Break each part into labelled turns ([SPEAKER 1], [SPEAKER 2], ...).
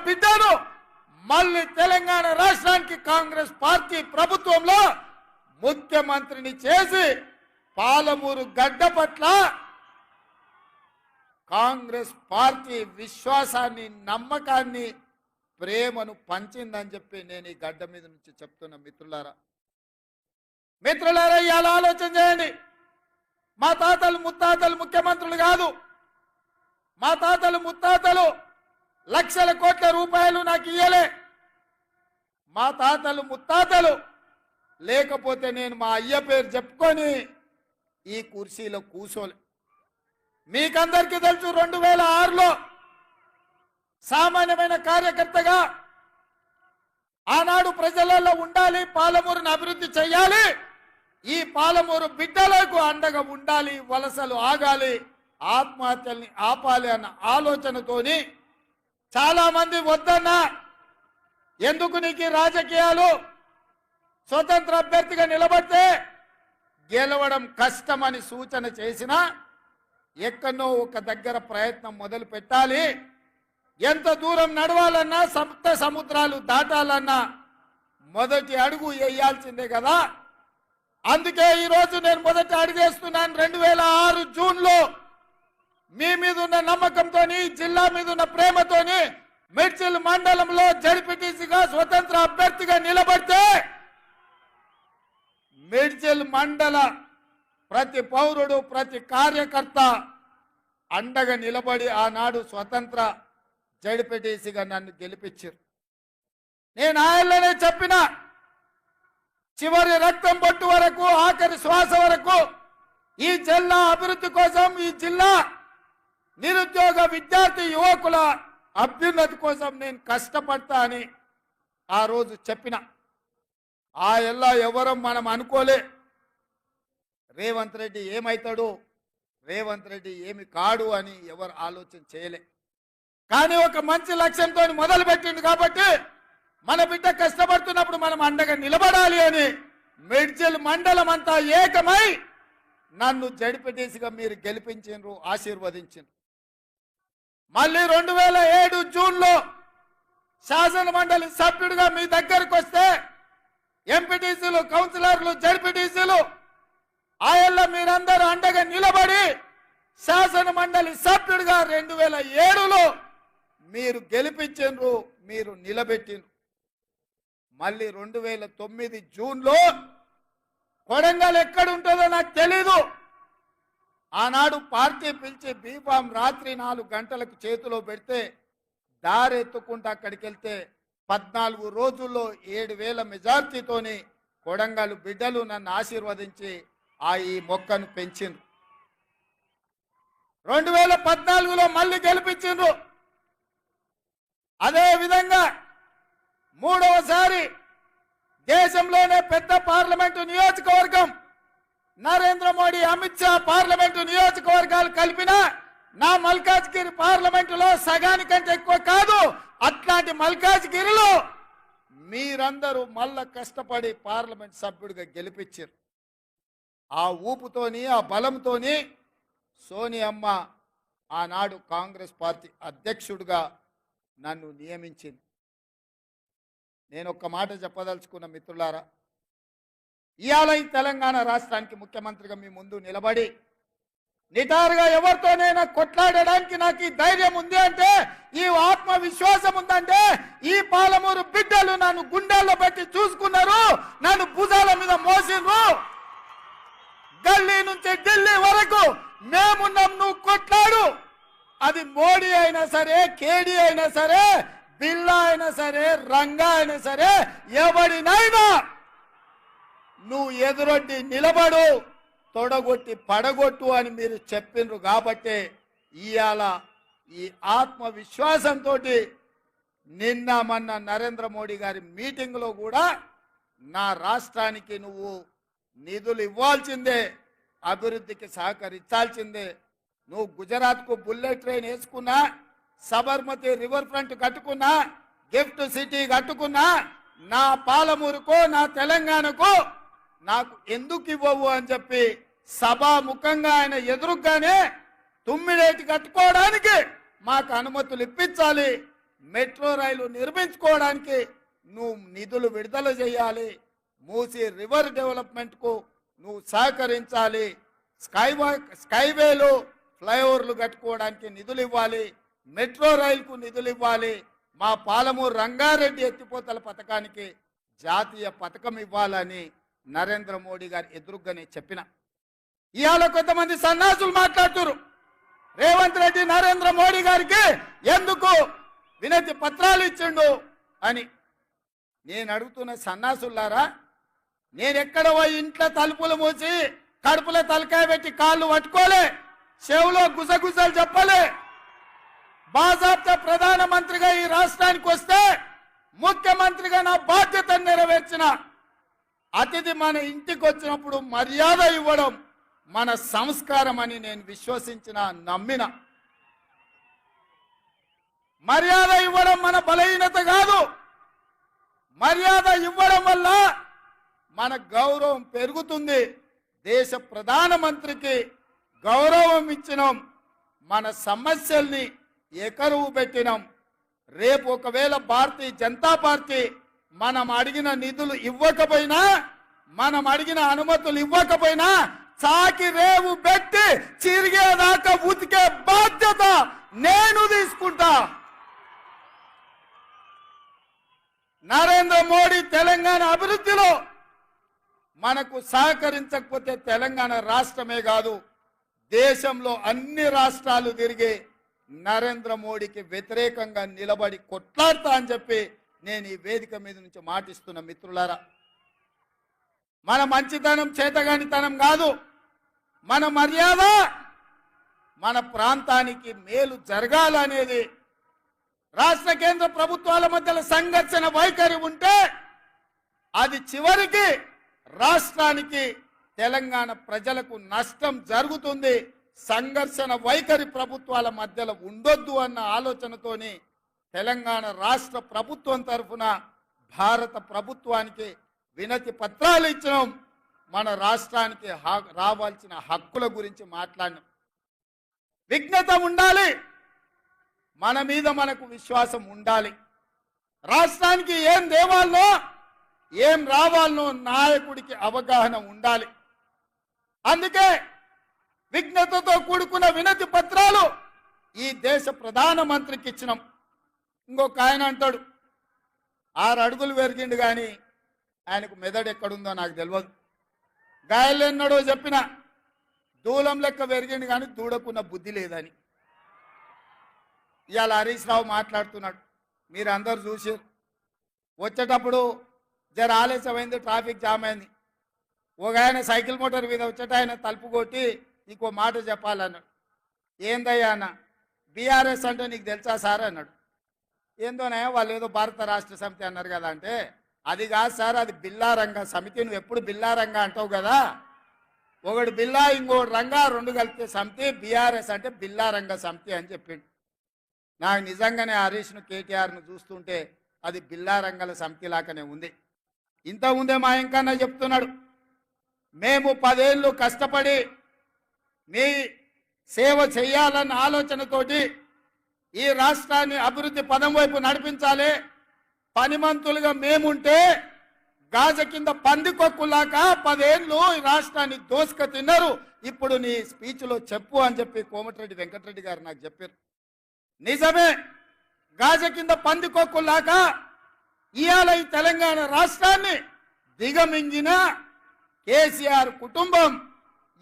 [SPEAKER 1] బిడ్డను మళ్ళీ తెలంగాణ రాష్ట్రానికి కాంగ్రెస్ పార్టీ ప్రభుత్వంలో ముఖ్యమంత్రిని చేసి పాలమూరు గడ్డ పట్ల కాంగ్రెస్ పార్టీ విశ్వాసాన్ని, నమ్మకాన్ని, ప్రేమను పంచిందని చెప్పి నేను ఈ గడ్డ మీద నుంచి చెప్తున్నా. మిత్రులారా ఇలా ఆలోచన చేయండి. మా తాతలు ముత్తాతలు ముఖ్యమంత్రులు కాదు. మా తాతలు ముత్తాతలు లక్షల కోట్ల రూపాయలు నాకు ఇయ్యలే. మా తాతలు ముత్తాతలు లేకపోతే నేను మా అయ్య పేరు చెప్పుకొని ఈ కుర్చీలో కూర్చోలే. మీకందరికీ తెలుసు 2006లో సామాన్యమైన కార్యకర్తగా ఆనాడు ప్రజలలో ఉండాలి, పాలమూరును అభివృద్ధి చేయాలి, ఈ పాలమూరు బిడ్డలకు అండగా ఉండాలి, వలసలు ఆగాలి, ఆత్మహత్యల్ని ఆపాలి అన్న ఆలోచనతోని చాలా మంది వద్దన్నా, ఎందుకు నీకు రాజకీయాలు, స్వతంత్ర అభ్యర్థిగా నిలబడితే గెలవడం కష్టమని సూచన చేసినా ఎక్కడో ఒక దగ్గర ప్రయత్నం మొదలు పెట్టాలి. ఎంత దూరం నడవాలన్నా, సప్త సముద్రాలు దాటాలన్నా మొదటి అడుగు వేయాల్సిందే కదా. అందుకే ఈరోజు నేను మొదటి అడుగు వేస్తున్నాను. 2006 జూన్లో మీ మీద ఉన్న నమ్మకంతో, జిల్లా మీద ఉన్న ప్రేమతోని మిడ్చిల్ మండలంలో జడ్పీటీసీగా స్వతంత్ర అభ్యర్థిగా నిలబడితే మిడ్చిల్ మండల ప్రతి పౌరుడు, ప్రతి కార్యకర్త అండగా నిలబడి ఆనాడు స్వతంత్ర జడ్పీటీసీగా నన్ను గెలిపించారు. నేను ఆయనలోనే చెప్పిన, చివరి రక్తం బొట్టు వరకు, ఆఖరి శ్వాస వరకు ఈ జిల్లా అభివృద్ధి కోసం, ఈ జిల్లా నిరుద్యోగ విద్యార్థి యువకుల అభ్యున్నతి కోసం నేను కష్టపడతా అని ఆ రోజు చెప్పిన. ఆ ఎల్లా ఎవరో మనం అనుకోలే. రేవంత్ రెడ్డి ఏమవుతాడు, రేవంత్ రెడ్డి ఏమి కాడు అని ఎవరు ఆలోచన చేయలే. కానీ ఒక మంచి లక్ష్యంతో మొదలుపెట్టింది కాబట్టి మన బిడ్డ కష్టపడుతున్నప్పుడు మనం అండగా నిలబడాలి అని మిడ్జిల్ మండలం అంతా ఏకమై నన్ను జడ్పీటీసీగా మీరు గెలిపించారు, ఆశీర్వదించారు. మళ్ళీ 2007 జూన్లో శాసన మండలి సభ్యుడిగా మీ దగ్గరకు వస్తే ఎంపీటీసీలు, కౌన్సిలర్లు, జడ్పీటీసీలు ఆయల్ల మీరందరూ అండగా నిలబడి శాసన మండలి సభ్యుడిగా 2007లో మీరు గెలిపించారు, మీరు నిలబెట్టిండ్రు. మళ్ళీ 2009 జూన్లో కొడంగల్ ఎక్కడుంటుందో నాకు తెలీదు. ఆనాడు పార్టీ పిలిచి బీఫామ్ రాత్రి 4 గంటలకు చేతిలో పెడితే దారెత్తుకుంటూ అక్కడికి వెళ్తే 14 రోజుల్లో 7,000 మెజార్టీతోని కొడంగల్ బిడ్డలు నన్ను ఆశీర్వదించి ఈ మొక్కను పెంచిండ్రు. 2014లో మళ్ళీ గెలిపించిండ్రు. అదే విధంగా మూడవసారి దేశంలోనే పెద్ద పార్లమెంటు నియోజకవర్గం నరేంద్ర మోడీ, అమిత్ షా పార్లమెంటు నియోజకవర్గాలు కలిపిన నా మల్కాజ్గిరి పార్లమెంటులో సగానికంటే ఎక్కువ కాదు. అట్లాంటి మల్కాజ్గిరిలో మీరందరూ మళ్ళా కష్టపడి పార్లమెంట్ సభ్యుడిగా గెలిపించారు. ఆ ఊపుతోని, ఆ బలంతోని సోనియమ్మ ఆనాడు కాంగ్రెస్ పార్టీ అధ్యక్షుడిగా నన్ను నియమించింది. నేను ఒక్క మాట చెప్పదలుచుకున్న మిత్రులారా, ఇవాళ ఈ తెలంగాణ రాష్ట్రానికి ముఖ్యమంత్రిగా మీ ముందు నిలబడి నిటారుగా ఎవరితోనైనా కొట్లాడడానికి నాకు ఈ ధైర్యం ఉంది అంటే, ఈ ఆత్మవిశ్వాసం ఉందంటే, ఈ పాలమూరు బిడ్డలు నన్ను గుండెల్లో పెట్టి చూసుకున్నారు, నన్ను భుజాల మీద మోసిండ్రు. గల్లీ నుంచి ఢిల్లీ వరకు మేమున్నాం, నువ్వు కొట్లాడు. అది మోడీ అయినా సరే, కేడీ అయినా సరే, బిల్లా అయినా సరే, రంగా అయినా సరే, ఎవడినైనా నువ్వు ఎదురొడ్డి నిలబడు, తొడగొట్టి పడగొట్టు అని మీరు చెప్పిండ్రు. కాబట్టి ఇవాళ ఈ ఆత్మవిశ్వాసంతో నిన్న మొన్న నరేంద్ర మోడీ గారి మీటింగ్లో కూడా నా రాష్ట్రానికి నువ్వు నిధులు ఇవ్వాల్సిందే, అభివృద్ధికి సహకరించాల్సిందే. నువ్వు గుజరాత్కు బుల్లెట్ ట్రైన్ వేసుకున్నా, సబర్మతి రివర్ ఫ్రంట్ కట్టుకున్నా, గిఫ్ట్ సిటీ కట్టుకున్నా, నా పాలమూరుకో, నా తెలంగాణకు నాకు ఎందుకు ఇవ్వవు అని చెప్పి సభాముఖంగా ఆయన ఎదురుగానే తుమ్మిడేటి కట్టుకోవడానికి మాకు అనుమతులు ఇప్పించాలి, మెట్రో రైలు నిర్మించుకోవడానికి నువ్వు నిధులు విడుదల చేయాలి. మూసీ రివర్ డెవలప్మెంట్కు నువ్వు సహకరించాలి. స్కైవేలు ఫ్లైఓవర్లు కట్టుకోవడానికి నిధులు ఇవ్వాలి. మెట్రో రైలుకు నిధులు ఇవ్వాలి. మా పాలమూరు రంగారెడ్డి ఎత్తిపోతల పథకానికి జాతీయ పథకం ఇవ్వాలని నరేంద్ర మోడీ గారు ఎదురుగానే చెప్పిన. ఇవాళ కొంతమంది సన్నాసులు మాట్లాడుతున్నారు, రేవంత్ రెడ్డి నరేంద్ర మోడీ గారికి ఎందుకు వినతి పత్రాలు ఇచ్చిండు అని. నేను అడుగుతున్న సన్నాసులారా, నేనెక్కడ పోయి ఇంట్లో తలుపులు మూసి కడుపులో తలకాయ పెట్టి కాళ్ళు పట్టుకోలే, చెవులో గుసగుసలు చెప్పలే. బాజాబ్తా ప్రధానమంత్రిగా ఈ రాష్ట్రానికి వస్తే ముఖ్యమంత్రిగా నా బాధ్యతను నెరవేర్చిన. అతిథి మన ఇంటికి వచ్చినప్పుడు మర్యాద ఇవ్వడం మన సంస్కారం అని నేను విశ్వసించిన, నమ్మిన. మర్యాద ఇవ్వడం మన బలహీనత కాదు. మర్యాద ఇవ్వడం వల్ల మన గౌరవం పెరుగుతుంది. దేశ ప్రధానమంత్రికి గౌరవం ఇచ్చినాం, మన సమస్యల్ని ఎకరువు పెట్టినాం. రేపు ఒకవేళ భారతీయ జనతా పార్టీ మనం అడిగిన నిధులు ఇవ్వకపోయినా, మనం అడిగిన అనుమతులు ఇవ్వకపోయినా చాకి రేవు పెట్టి చిరిగేదాకా ఉతికే బాధ్యత నేను తీసుకుంటా. నరేంద్ర మోడీ తెలంగాణ అభివృద్ధిలో మనకు సహకరించకపోతే తెలంగాణ రాష్ట్రమే కాదు, దేశంలో అన్ని రాష్ట్రాలు తిరిగి నరేంద్ర మోడీకి వ్యతిరేకంగా నిలబడి కొట్లాడతా అని చెప్పి నేను ఈ వేదిక మీద నుంచి మాటిస్తున్న మిత్రులారా. మన మంచితనం చేతగానితనం కాదు, మన మర్యాద మన ప్రాంతానికి మేలు జరగాలనేది. రాష్ట్ర కేంద్ర ప్రభుత్వాల మధ్యలో సంఘర్షణ వైఖరి ఉంటే అది చివరికి రాష్ట్రానికి తెలంగాణ ప్రజలకు నష్టం జరుగుతుంది. సంఘర్షణ వైఖరి ప్రభుత్వాల మధ్యలో ఉండొద్దు అన్న ఆలోచనతోని తెలంగాణ రాష్ట్ర ప్రభుత్వం తరఫున భారత ప్రభుత్వానికి వినతి పత్రాలు ఇచ్చినాం. మన రాష్ట్రానికి రావాల్సిన హక్కుల గురించి మాట్లాడినాం. విజ్ఞత ఉండాలి, మన మీద మనకు విశ్వాసం ఉండాలి. రాష్ట్రానికి ఏం దేవాలనో ఏం రావాలనో నాయకుడికి అవగాహన ఉండాలి. అందుకే విజ్ఞతతో కూడుకున్న వినతి పత్రాలు ఈ దేశ ప్రధానమంత్రికి ఇచ్చినాం. ఇంకొక ఆయన అంటాడు 6 అడుగులు పెరిగిండు కానీ ఆయనకు మెదడు ఎక్కడుందో నాకు తెలియదు. గాయలు ఎన్నడో చెప్పిన దూలం లెక్క పెరిగిండు కానీ దూడకున్న బుద్ధి లేదని. ఇవాళ హరీష్ రావు మాట్లాడుతున్నాడు, మీరు అందరు చూసి వచ్చేటప్పుడు జర ఆలస్యమైంది, ట్రాఫిక్ జామ్ అయింది. ఒక ఆయన సైకిల్ మోటార్ మీద వచ్చేట ఆయన తలుపు కొట్టి ఇంకో మాట చెప్పాలన్నాడు. ఏందయ్యా అన్న, బీఆర్ఎస్ అంటే నీకు తెలుసా సార్ అన్నాడు. ఏందోనే వాళ్ళు ఏదో భారత రాష్ట్ర సమితి అన్నారు కదా అంటే, అది కాదు సార్, అది బిల్లారంగ సమితి. నువ్వు ఎప్పుడు బిల్లారంగ అంటావు కదా, ఒకడు బిల్లా ఇంకోటి రంగా, 2 కలిపితే సమితి. బీఆర్ఎస్ అంటే బిల్లారంగ సమితి అని చెప్పిండు. నాకు నిజంగానే హరీష్ను కేటీఆర్ను చూస్తుంటే అది బిల్లారంగల సమితి లాగానే ఉంది. ఇంతకుముందే మా ఇంకన్నా చెప్తున్నాడు, మేము 10 ఏళ్ళు కష్టపడి మీ సేవ చేయాలన్న ఆలోచనతోటి ఈ రాష్ట్రాన్ని అభివృద్ధి పదం వైపు నడిపించాలి. పనిమంతులుగా మేముంటే గాజ కింద పందికొక్కులాగా 10 ఏళ్ళు ఈ రాష్ట్రాన్ని దోసుక తిన్నారు. ఇప్పుడు నీ స్పీచ్లో చెప్పు అని చెప్పి కోమటిరెడ్డి వెంకటరెడ్డి గారు నాకు చెప్పారు. నిజమే, గాజ కింద పందికొక్కులాగా ఇవాళ ఈ తెలంగాణ రాష్ట్రాన్ని దిగమింగిన కేసీఆర్ కుటుంబం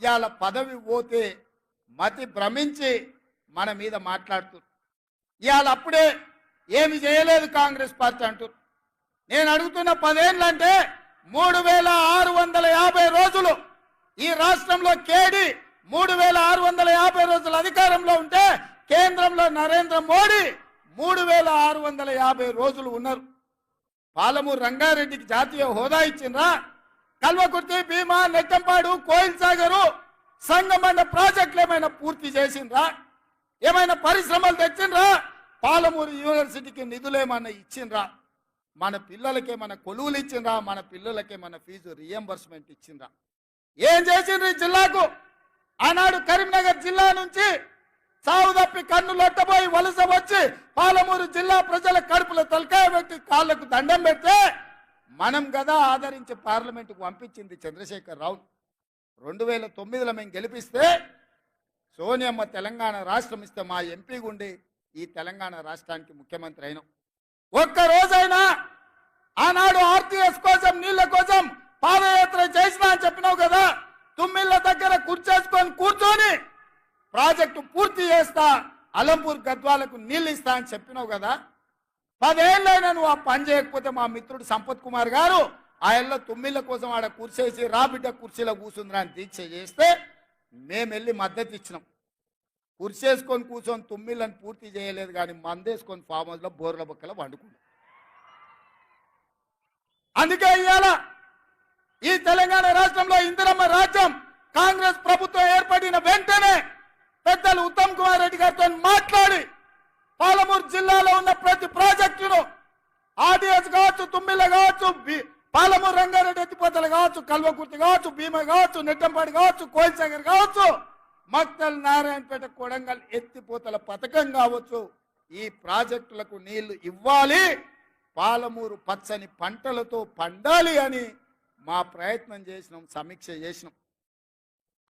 [SPEAKER 1] ఇవాళ పదవి పోతే మతి భ్రమించి మన మీద మాట్లాడుతున్నారు. ఇవాళ అప్పుడే ఏమి చేయలేదు కాంగ్రెస్ పార్టీ అంటూ. నేను అడుగుతున్న 10 ఏళ్ళు అంటే 3650 రోజులు ఈ రాష్ట్రంలో కేడి 3650 రోజులు అధికారంలో ఉంటే కేంద్రంలో నరేంద్ర మోడీ 3650 రోజులు ఉన్నారు. పాలమూరు రంగారెడ్డికి జాతీయ హోదా ఇచ్చిండ్రా? కల్వకుర్తి, భీమా, నెట్టంపాడు, కోయిల్ సాగరు, సంగమండ ప్రాజెక్టులు ఏమైనా పూర్తి చేసిండ్రా? ఏమైనా పరిశ్రమలు తెచ్చిండ్రా? పాలమూరు యూనివర్సిటీకి నిధులు ఏమైనా ఇచ్చిండ్రా? మన పిల్లలకి ఏమైనా కొలువులు ఇచ్చిండ్రా? మన పిల్లలకి ఏమైనా ఫీజు రియంబర్స్మెంట్ ఇచ్చిండ్రా? ఏం చేసిండ్రు ఈ జిల్లాకు? ఆనాడు కరీంనగర్ జిల్లా నుంచి సాగు తప్పి కన్ను లొట్టబోయి వలస వచ్చి పాలమూరు జిల్లా ప్రజల కడుపులో తలకాయ పెట్టి కాళ్లకు దండం పెడితే మనం కదా ఆదరించి పార్లమెంటుకు పంపించింది చంద్రశేఖర్ రావు. 2009లో మేము గెలిపిస్తే సోనియమ్మ తెలంగాణ రాష్ట్రం ఇస్తే మా ఎంపీ గుండి ఈ తెలంగాణ రాష్ట్రానికి ముఖ్యమంత్రి అయినాం. ఒక్క రోజైనా ఆనాడు ఆర్టీఎస్ కోసం నీళ్ల కోసం పాదయాత్ర చేసినా అని చెప్పినావు కదా. తుమ్మిళ్ళ దగ్గర కూర్చేసుకొని కూర్చొని ప్రాజెక్టు పూర్తి చేస్తా, అలంపూర్ గద్వాలకు నీళ్ళు ఇస్తా అని చెప్పినావు కదా. 10 ఏళ్ళైనా నువ్వు ఆ పని చేయకపోతే మా మిత్రుడు సంపత్ కుమార్ గారు ఆయనలో తుమ్మిళ్ళ కోసం ఆడ కూర్చేసి రాబిడ్డ కుర్చీలో కూర్చుందిరా అని దీక్ష చేస్తే మేము వెళ్ళి మద్దతు ఇచ్చినాం. కుర్చేసుకొని కూర్చొని తుమ్మిళ్ళని పూర్తి చేయలేదు, కానీ మందేసుకొని ఫామ్ హౌస్లో బోర్ల బొక్కల వండుకున్నాం. అందుకే ఇవాళ ఈ తెలంగాణ రాష్ట్రంలో ఇందిరమ్మ రాజ్యం కాంగ్రెస్ ప్రభుత్వం ఏర్పడిన వెంటనే పెద్దలు ఉత్తమ్ కుమార్ రెడ్డి గారితో మాట్లాడి పాలమూరు జిల్లాలో ఉన్న ప్రతి ప్రాజెక్టును ఆర్డీఎస్ కావచ్చు, తుమ్మిళ్ళ కావచ్చు, పాలమూరు రంగారెడ్డి ఎత్తిపోతలు కావచ్చు, కల్వకుర్తి కావచ్చు, భీమ కావచ్చు, నెట్టంపాడి కావచ్చు, కోయిల్సాగర్ కావచ్చు, మక్తల్ నారాయణపేట కొడంగల్ ఎత్తిపోతల పథకం కావచ్చు, ఈ ప్రాజెక్టులకు నీళ్లు ఇవ్వాలి, పాలమూరు పచ్చని పంటలతో పండాలి అని మా ప్రయత్నం చేసినాం, సమీక్ష చేసినాం.